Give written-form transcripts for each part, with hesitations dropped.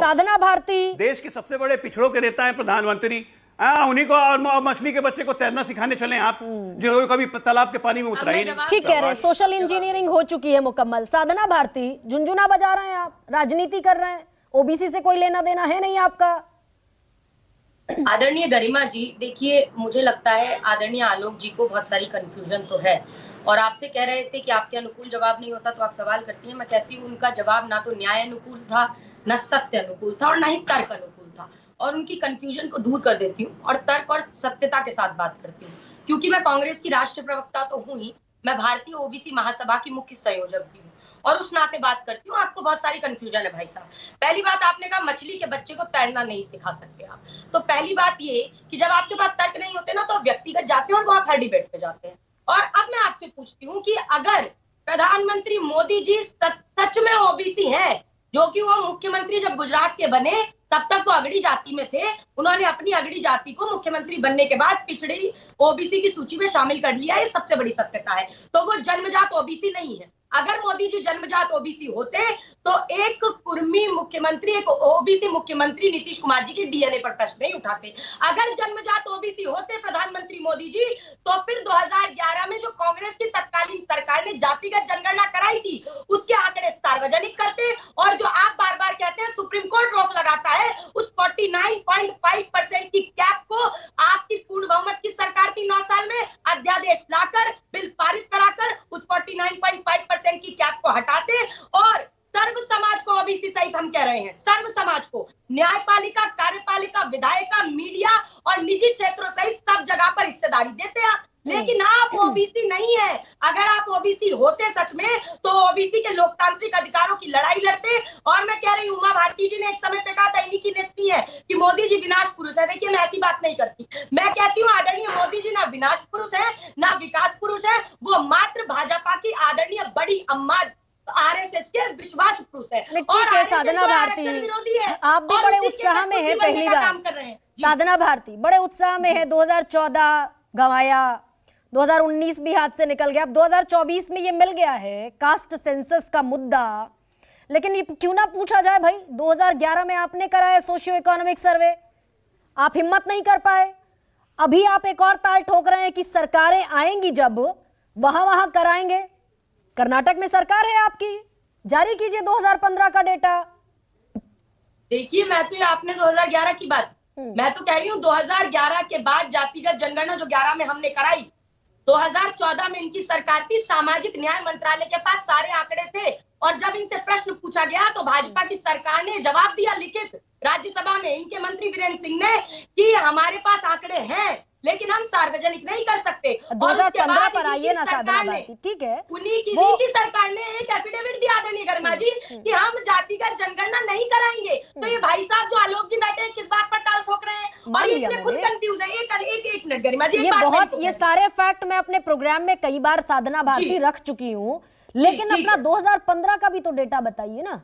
साधना भारती, देश के सबसे बड़े पिछड़ों के नेता है प्रधानमंत्री, उन्हीं को और मछली के बच्चे को तैरना सिखाने चले आप, जो कभी तालाब के पानी में उतरा ही नहीं। ठीक कह रहे हैं, सोशल इंजीनियरिंग हो चुकी है मुकम्मल। साधना भारती, झुनझुना बजा रहे हैं आप, राजनीति कर रहे हैं, ओबीसी से कोई लेना देना है नहीं आपका। आदरणीय गरिमा जी, देखिए मुझे लगता है आदरणीय आलोक जी को बहुत सारी कंफ्यूजन तो है, और आपसे कह रहे थे कि आपके अनुकूल जवाब नहीं होता तो आप सवाल करती हैं। मैं कहती हूँ उनका जवाब ना तो न्याय अनुकूल था, न सत्य अनुकूल था, और ना ही तर्क अनुकूल था, और उनकी कंफ्यूजन को दूर कर देती हूँ और तर्क और सत्यता के साथ बात करती हूँ। क्योंकि मैं कांग्रेस की राष्ट्रीय प्रवक्ता तो हूँ ही, मैं भारतीय ओबीसी महासभा की मुख्य संयोजक भी हूँ, और उस नाते बात करती हूँ। आपको बहुत सारी कंफ्यूजन है भाई साहब। पहली बात, आपने कहा मछली के बच्चे को तैरना नहीं सिखा सकते आप, तो पहली बात ये कि जब आपके पास तर्क नहीं होते ना तो व्यक्तिगत जाते हैं और वहां हर डिबेट पे जाते हैं। और अब मैं आपसे पूछती हूँ कि अगर प्रधानमंत्री मोदी जी सच में ओबीसी हैं, जो कि वो मुख्यमंत्री जब गुजरात के बने तब तक वो अगड़ी जाति में थे, उन्होंने अपनी अगड़ी जाति को मुख्यमंत्री बनने के बाद पिछड़ी ओबीसी की सूची में शामिल कर लिया, ये सबसे बड़ी सत्यता है। तो वो जन्मजात ओबीसी नहीं है। अगर मोदी जी जन्मजात ओबीसी होते तो एक कुर्मी मुख्यमंत्री, एक ओबीसी मुख्यमंत्री नीतीश कुमार जी के डीएनए पर प्रश्न नहीं उठाते। अगर जन्मजात ओबीसी होते प्रधानमंत्री मोदी जी, तो फिर 2011 में जो कांग्रेस की तत्कालीन सरकार ने जातिगत जनगणना कराई थी उसके आंकड़े सार्वजनिक करते, और जो आप बार बार कहते हैं सुप्रीम कोर्ट रोक लगाता है, उस 49.5% की कैप को आपकी पूर्ण बहुमत की सरकार थी 9 साल में, अध्यादेश लाकर बिल पारित कराकर उस 49.5% की कैप को हटाते, और सर्व समाज को, ओबीसी सहित हम कह रहे हैं सर्व समाज को, न्यायपालिका, कार्यपालिका, विधायिका, मीडिया और निजी क्षेत्रों सहित सब जगह पर हिस्सेदारी देते हैं। लेकिन आप ओबीसी नहीं है। अगर आप ओबीसी होते सच में तो ओबीसी के लोकतांत्रिक अधिकारों की लड़ाई लड़ते। और मैं कह रही हूँ, उमा भारती जी ने एक समय पे कहा था इन्हीं की नेत्री है कि मोदी जी विनाश पुरुष है। देखिए मैं ऐसी बात नहीं करती, मैं कहती हूँ आदरणीय मोदी जी ना विनाश पुरुष है ना विकास पुरुष है, वो मात्र भाजपा की आदरणीय बड़ी अम्मा आरएसएस के विश्वास पुरुष है। ठीक है साधना भारती, आप भी बड़े उत्साह में है, पहली बार साधना भारती बड़े उत्साह में है। 2014 गंवाया, 2019 भी हाथ से निकल गया, अब 2024 में ये मिल गया है कास्ट सेंसस का मुद्दा। लेकिन ये क्यों ना पूछा जाए भाई, 2011 में आपने कराया सोशियो इकोनॉमिक सर्वे, आप हिम्मत नहीं कर पाए। अभी आप एक और ताल ठोक रहे हैं कि सरकारें आएंगी जब वहां वहां कराएंगे। कर्नाटक में सरकार है आपकी, जारी कीजिए 2015 का डेटा। देखिए मैं तो, आपने 2011 की बात, मैं तो कह रही हूँ 2011 के बाद जातिगत जनगणना जो 11 में हमने कराई, 2014 में इनकी सरकार थी, सामाजिक न्याय मंत्रालय के पास सारे आंकड़े थे, और जब इनसे प्रश्न पूछा गया तो भाजपा की सरकार ने जवाब दिया लिखित राज्यसभा में, इनके मंत्री वीरेंद्र सिंह ने, कि हमारे पास आंकड़े हैं लेकिन हम सार्वजनिक नहीं कर सकते। 2015 पर आइए ना साधना भारती, ठीक है, उन्हीं की सरकार ने एक एफिडेविट दिया आदरणीय गरिमा जी कि हम जातिगत जनगणना नहीं कराएंगे। तो ये भाई साहब जो आलोक जी बैठे हैं किस बात पर टाल ठोक रहे हैं, और ये खुद कंफ्यूज है। एक मिनट गरिमा जी, ये सारे फैक्ट मैं अपने प्रोग्राम में कई बार साधना भारती रख चुकी हूँ, लेकिन अपना 2015 का भी तो डेटा बताइए ना।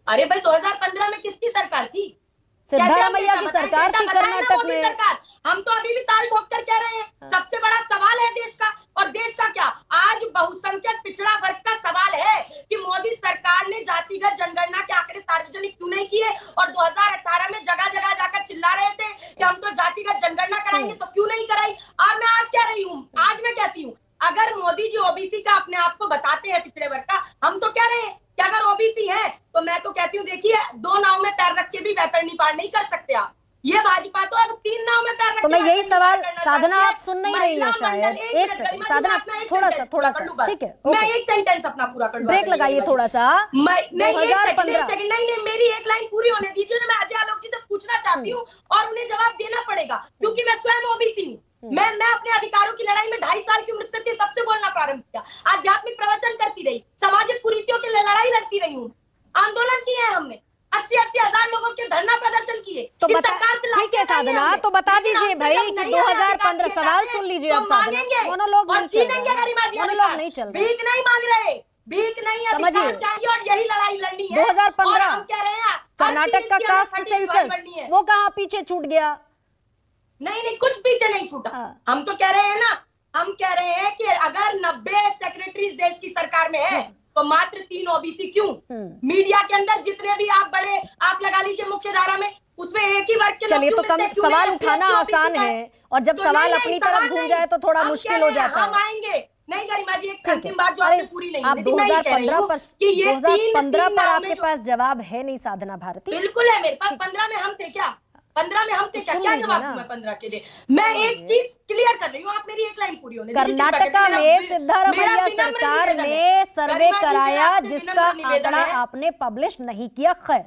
अरे भाई 2015 में किसकी सरकार थी? सिद्धारमैया की सरकार थी कर्नाटक में। सरकार, हम तो अभी भी ताल ठोक कर कह रहे हैं सबसे बड़ा सवाल है देश का, और देश का क्या, आज बहुसंख्यक पिछड़ा वर्ग का सवाल है कि मोदी सरकार ने जातिगत जनगणना के आंकड़े सार्वजनिक क्यों नहीं किए, और 2018 में जगह जगह जाकर चिल्ला रहे थे कि हम तो जातिगत जनगणना कराएंगे, तो क्यों नहीं कराई। और मैं आज कह रही हूँ, आज मैं कहती हूँ, अगर मोदी जी ओबीसी का अपने आप को बताते हैं पिछड़े वर्ग का, हम तो कह रहे हैं कि अगर ओबीसी है तो मैं तो कहती हूँ, देखिए 2 नाव में पैर रख के भी वैतरणी पार नहीं कर सकते आप। ये भाजपा तो अब 3 नाव में पैर रख के, तो मैं यही सवाल, साधना आप सुन नहीं रही है शायद, एक सेकंड साधना, थोड़ा सा ठीक है, मैं एक सेंटेंस अपना पूरा कर लूं, ब्रेक लगाइए थोड़ा सा। नहीं मेरी एक लाइन पूरी होने दीजिए। मैं अजय आलोक जी से पूछना चाहती हूँ और उन्हें जवाब देना पड़ेगा, क्योंकि मैं स्वयं ओबीसी हूँ। मैं अपने अधिकारों की लड़ाई में 2.5 साल की उम्र से तब से बोलना प्रारंभ किया, आध्यात्मिक प्रवचन करती रही, सामाजिक कुरीतियों के लिए लड़ाई लड़ती रही हूँ, आंदोलन किए हैं हमने, 80-80 हजार लोगों के धरना प्रदर्शन किए। तो सरकार से ठीक है साधना, तो बता दीजिए भाई कि 2015 सवाल सुन लीजिए अब साधना, मोनोलॉग नहीं चल रहा, भीख नहीं मांग रहे, भीख नहीं, अधिकार चाहिए और यही लड़ाई लड़नी है। 2015 हम कह रहे हैं कर्नाटक का कास्ट सेंसस, वो कहाँ पीछे छूट गया? नहीं, कुछ पीछे नहीं छूटा। हम तो कह रहे हैं ना, हम कह रहे हैं कि अगर 90 सेक्रेटरीज देश की सरकार में है तो मात्र 3 ओबीसी क्यों? मीडिया के अंदर जितने भी आप बड़े आप लगा लीजिए मुख्य धारा में, उसमें एक ही वर्ग के लोग चलिए, तो क्यों कम मिलते हैं? क्यों सवाल नहीं? उठाना SC, आसान OBC का है, और जब तो सवाल नहीं, अपनी सवाल तरफ घूम नहीं। जाए तो थोड़ा हम मुश्किल कह हो रहे हैं, जाता हम है। आएंगे। नहीं गरिमा जी, एक ठीक है। अंतिम बात जो अरे, आपने पूरी नहीं आप की थी, मैं ये कह रही 2015 हूँ पर कि ये 2015 तीन पर नाव आपके में जो पास जवाब है नहीं साधना भारती? बिल्कुल है मेरे पास। 15 में हम थे क्या? 15 में हम थे तो क्या? सुन क्या लीजिए जवाब ना। दूं मैं 15 के लिए? मैं एक चीज क्लियर कर रही हूँ, आप मेरी एक लाइन पूरी होने दीजिए। कृपया कर्नाटका करके में मेरा सिद्धारमैया विनम्र सरकार निवेदन ने है। सर्वे गरिमा जी, मेरा कराया आपसे जिसका विनम्र निवेदन आंकड़ा है। आपने पब्लिश नहीं किया, खैर।